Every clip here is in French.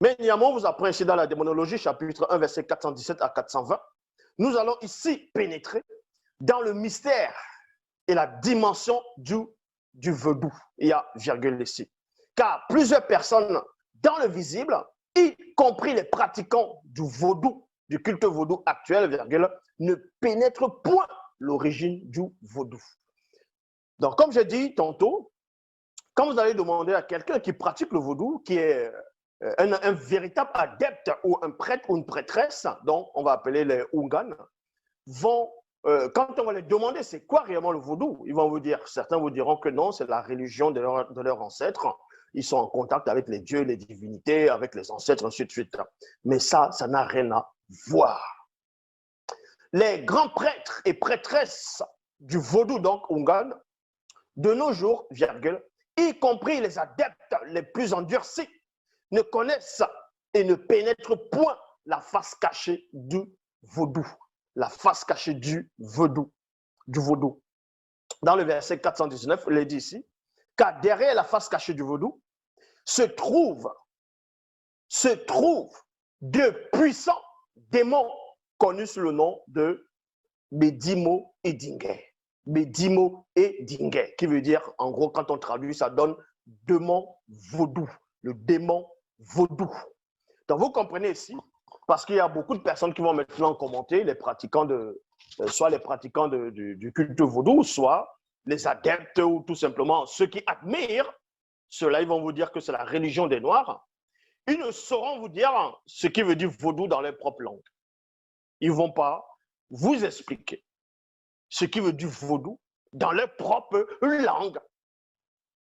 Mais néanmoins, on vous apprend ici dans la démonologie, chapitre 1, verset 417 à 420. Nous allons ici pénétrer dans le mystère et la dimension du vaudou. Il y a virgule ici. Car plusieurs personnes dans le visible, y compris les pratiquants du vaudou, du culte vaudou actuel, virgule, ne pénètrent point l'origine du vaudou. Donc, comme j'ai dit tantôt, quand vous allez demander à quelqu'un qui pratique le vaudou, qui est un véritable adepte ou un prêtre ou une prêtresse, donc on va appeler les Ungan, vont, quand on va les demander c'est quoi réellement le vaudou, ils vont vous dire, certains vous diront que non, c'est la religion de leurs ancêtres, ils sont en contact avec les dieux, les divinités, avec les ancêtres, ainsi de suite. Mais ça n'a rien à voir. Les grands prêtres et prêtresses du vaudou, donc Ungan, de nos jours, virgule, y compris les adeptes les plus endurcis, ne connaissent et ne pénètrent point la face cachée du vaudou. La face cachée du vaudou. Dans le verset 419, il est dit ici, car derrière la face cachée du vaudou se trouvent de puissants démons connus sous le nom de Medimo et Dingé. Medimo et Dingé, qui veut dire, en gros, quand on traduit, ça donne démon vaudou, le démon vaudou. Donc, vous comprenez ici, parce qu'il y a beaucoup de personnes qui vont maintenant commenter les pratiquants soit les pratiquants du culte vaudou, soit les adeptes ou tout simplement ceux qui admirent cela, ils vont vous dire que c'est la religion des Noirs. Ils ne sauront vous dire ce qui veut dire vaudou dans leur propre langue. Ils ne vont pas vous expliquer ce qui veut dire vaudou dans leur propre langue.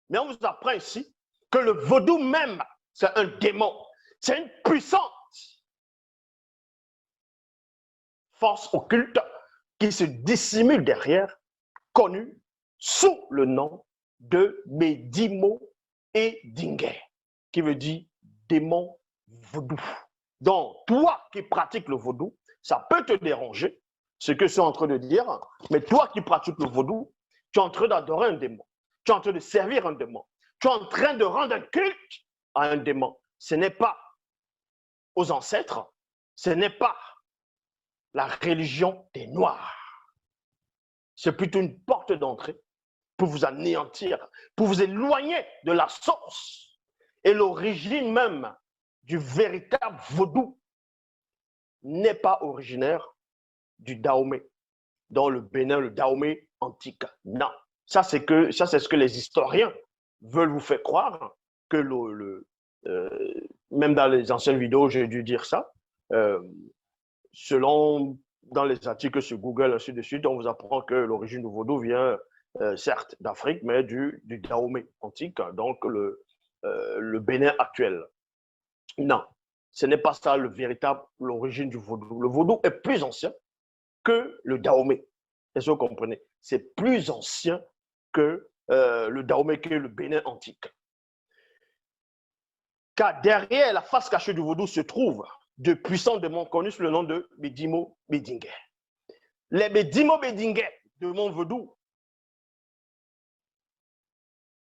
Mais on vous apprend ici que le vaudou même, c'est un démon. C'est une puissante force occulte qui se dissimule derrière, connue sous le nom de Medimo et Dingé, qui veut dire démon vaudou. Donc, toi qui pratiques le vaudou, ça peut te déranger, ce que je suis en train de dire, mais toi qui pratiques le vaudou, tu es en train d'adorer un démon, tu es en train de servir un démon, tu es en train de rendre un culte à un démon. Ce n'est pas aux ancêtres, ce n'est pas la religion des Noirs. C'est plutôt une porte d'entrée pour vous anéantir, pour vous éloigner de la source et l'origine même du véritable vaudou n'est pas originaire du Dahomey, dans le Bénin, le Dahomey antique. Non, ça c'est ce que les historiens veulent vous faire croire, que même dans les anciennes vidéos, j'ai dû dire ça, selon, dans les articles sur Google, ainsi de suite, on vous apprend que l'origine du vaudou vient, certes, d'Afrique, mais du Dahomey antique, donc le Bénin actuel. Non, ce n'est pas ça l'origine du vaudou. Le vaudou est plus ancien que le Dahomey. Est-ce que vous comprenez? C'est plus ancien que le Dahomey, que le Bénin antique. Car derrière la face cachée du vaudou se trouvent de puissants démons connus sous le nom de Medimo Medingé. Les Medimo Medingé de mon vaudou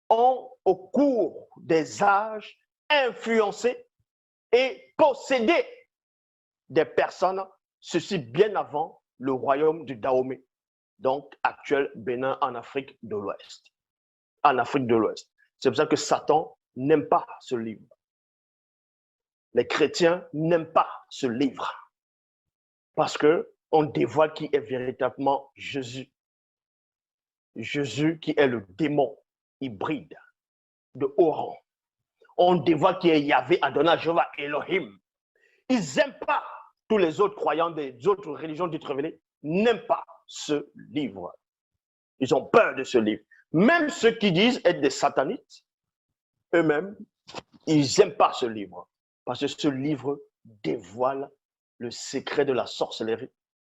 ont, au cours des âges, influencé et possédé des personnes, ceci bien avant le royaume du Dahomey, donc actuel Bénin en Afrique de l'Ouest. En Afrique de l'Ouest. C'est pour ça que Satan n'aime pas ce livre. Les chrétiens n'aiment pas ce livre parce qu'on dévoile qui est véritablement Jésus. Jésus qui est le démon hybride de haut rang. On dévoile qui est Yahvé, Adonai, Jéhovah, Elohim. Ils n'aiment pas, tous les autres croyants des autres religions dites révélées, n'aiment pas ce livre. Ils ont peur de ce livre. Même ceux qui disent être des satanites, eux-mêmes, ils n'aiment pas ce livre. Parce que ce livre dévoile le secret de la sorcellerie,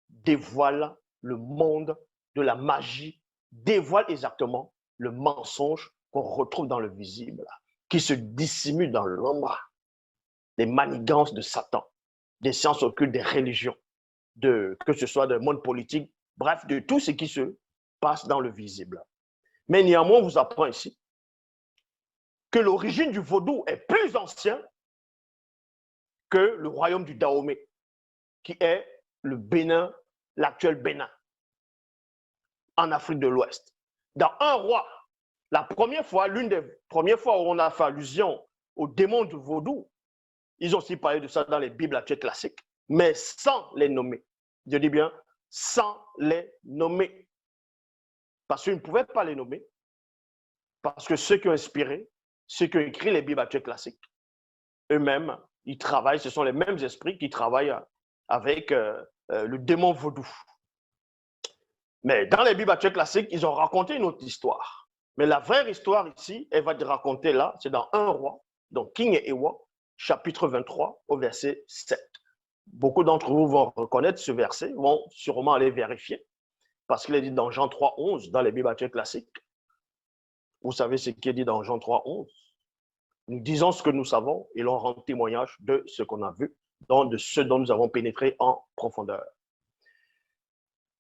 dévoile le monde de la magie, dévoile exactement le mensonge qu'on retrouve dans le visible, qui se dissimule dans l'ombre, des manigances de Satan, des sciences occultes, des religions, que ce soit du monde politique, bref, de tout ce qui se passe dans le visible. Mais néanmoins, on vous apprend ici que l'origine du vaudou est plus ancienne que le royaume du Dahomey, qui est le Bénin, l'actuel Bénin, en Afrique de l'Ouest. Dans un roi, la première fois, l'une des premières fois où on a fait allusion aux démons du vaudou, ils ont aussi parlé de ça dans les Bibles actuelles classiques, mais sans les nommer. Je dis bien, sans les nommer. Parce qu'ils ne pouvaient pas les nommer. Parce que ceux qui ont inspiré, ceux qui ont écrit les Bibles actuelles classiques, eux-mêmes, ils travaillent, ce sont les mêmes esprits qui travaillent avec le démon vaudou. Mais dans les Bibles actuelles classiques, ils ont raconté une autre histoire. Mais la vraie histoire ici, elle va te raconter là, c'est dans 1 roi, donc King et Ewa, chapitre 23, au verset 7. Beaucoup d'entre vous vont reconnaître ce verset, vont sûrement aller vérifier, parce qu'il est dit dans Jean 3, 11, dans les Bibles actuelles classiques. Vous savez ce qui est dit dans Jean 3, 11. Nous disons ce que nous savons et l'on rend témoignage de ce qu'on a vu, donc de ce dont nous avons pénétré en profondeur.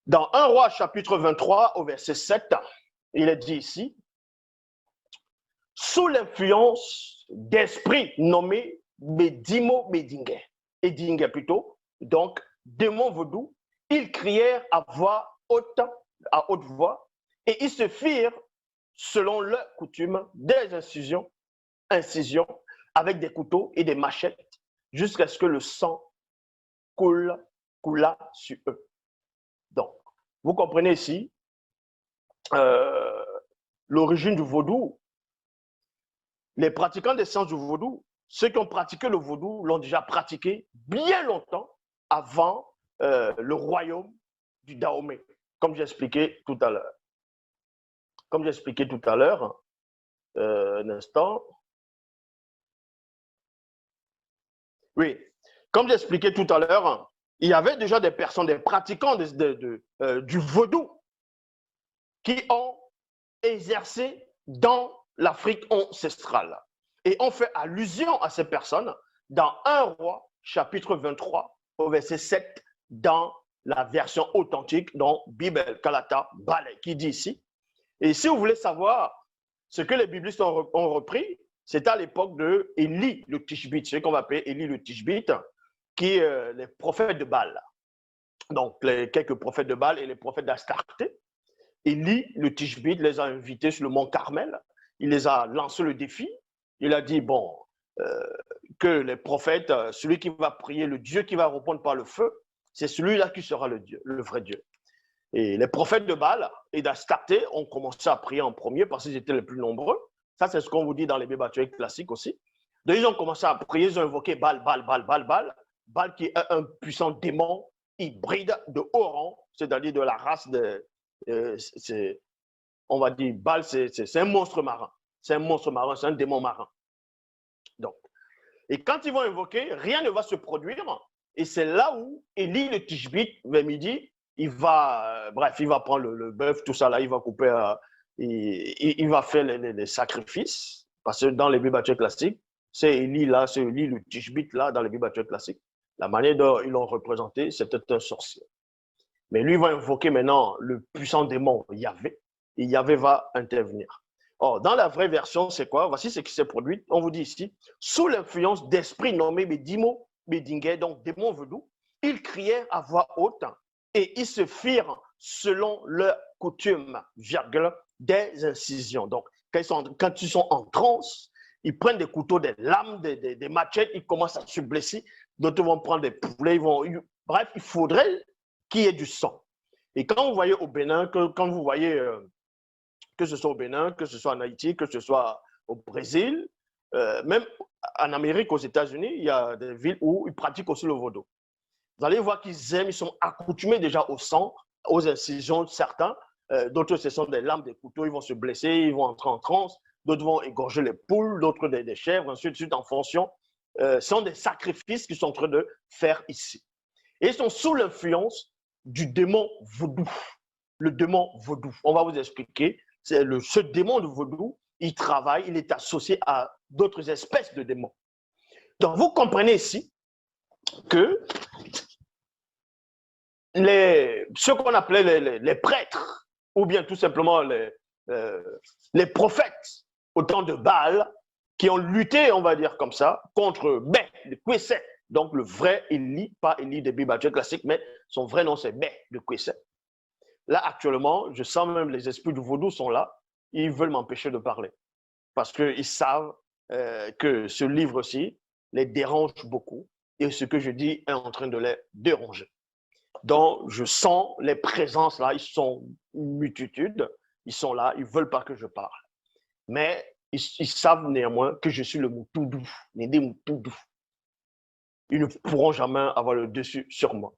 Dans 1 roi, chapitre 23, au verset 7, il est dit ici, sous l'influence d'esprits nommés Medimo Medingue, Edingue plutôt, donc démons vaudous, ils crièrent à haute voix, et ils se firent, selon leur coutume, des incisions avec des couteaux et des machettes, jusqu'à ce que le sang coula sur eux. Donc, vous comprenez ici l'origine du vaudou. Les pratiquants des sciences du vaudou, ceux qui ont pratiqué le vaudou l'ont déjà pratiqué bien longtemps avant le royaume du Dahomey, comme j'ai expliqué tout à l'heure. Comme j'ai expliqué tout à l'heure, un instant. Oui, comme j'ai expliqué tout à l'heure, il y avait déjà des personnes, des pratiquants du vaudou qui ont exercé dans l'Afrique ancestrale. Et on fait allusion à ces personnes dans 1 roi, chapitre 23, au verset 7, dans la version authentique, dans Bible Kalata Balai, qui dit ici. Et si vous voulez savoir ce que les biblistes ont repris, c'est à l'époque de Élie le Tishbite, ce qu'on va appeler Élie le Tishbite, qui est les prophètes de Baal. Donc, les quelques prophètes de Baal et les prophètes d'Astarté. Élie le Tishbite les a invités sur le mont Carmel. Il les a lancé le défi. Il a dit, bon, que les prophètes, celui qui va prier, le Dieu qui va répondre par le feu, c'est celui-là qui sera le Dieu, le vrai Dieu. Et les prophètes de Baal et d'Astarté ont commencé à prier en premier parce qu'ils étaient les plus nombreux. Ça, c'est ce qu'on vous dit dans les Bibles actuelles classiques aussi. Donc, ils ont commencé à prier, ils ont invoqué Baal. Baal qui est un puissant démon hybride de haut rang, c'est-à-dire de la race de... on va dire, Baal, c'est un monstre marin. C'est un monstre marin, c'est un démon marin. Donc, et quand ils vont invoquer, rien ne va se produire. Et c'est là où Élie le Tishbite, vers midi, il va prendre le bœuf, tout ça là, il va couper, il va faire les sacrifices. Parce que dans les Bibles actuelles classiques, c'est Élie là, c'est Élie le Tishbite là, dans les Bibles actuelles classiques. La manière dont ils l'ont représenté, c'est peut-être un sorcier. Mais lui va invoquer maintenant le puissant démon Yahvé, et Yahvé va intervenir. Or, dans la vraie version, c'est quoi? Voici ce qui s'est produit. On vous dit ici, sous l'influence d'esprits nommés Medimo Medingue, donc démons vaudous, ils crièrent à voix haute et ils se firent selon leur coutume, virgule, des incisions. Donc, quand ils sont en transe, ils prennent des couteaux, des lames, des machettes, ils commencent à se blesser. D'autres vont prendre des poulets, bref, il faudrait qu'il y ait du sang. Et quand vous voyez au Bénin, quand vous voyez, que ce soit au Bénin, que ce soit en Haïti, que ce soit au Brésil, même en Amérique, aux États-Unis, il y a des villes où ils pratiquent aussi le vaudou. Vous allez voir qu'ils aiment, ils sont accoutumés déjà au sang, aux incisions, certains. D'autres, ce sont des lames, des couteaux, ils vont se blesser, ils vont entrer en transe. D'autres vont égorger les poules, d'autres des chèvres, ainsi de suite, en fonction. Ce sont des sacrifices qu'ils sont en train de faire ici. Et ils sont sous l'influence du démon vaudou. Le démon vaudou. On va vous expliquer. Ce démon de vaudou, il travaille, il est associé à d'autres espèces de démons. Donc, vous comprenez ici que ce qu'on appelait les prêtres, ou bien tout simplement les prophètes au temps de Baal, qui ont lutté, on va dire comme ça, contre le Kwese, Donc, le vrai Eli, pas Eli de Bible classique, mais son vrai nom, c'est Bé de Kwese. Là, actuellement, je sens même les esprits du vaudou sont là. Ils veulent m'empêcher de parler parce qu'ils savent que ce livre-ci les dérange beaucoup et ce que je dis est en train de les déranger. Donc, je sens les présences là, ils sont multitudes, ils sont là, ils ne veulent pas que je parle. Mais ils savent néanmoins que je suis le Moutoudou, Nédé Moutoudou. Ils ne pourront jamais avoir le dessus sur moi.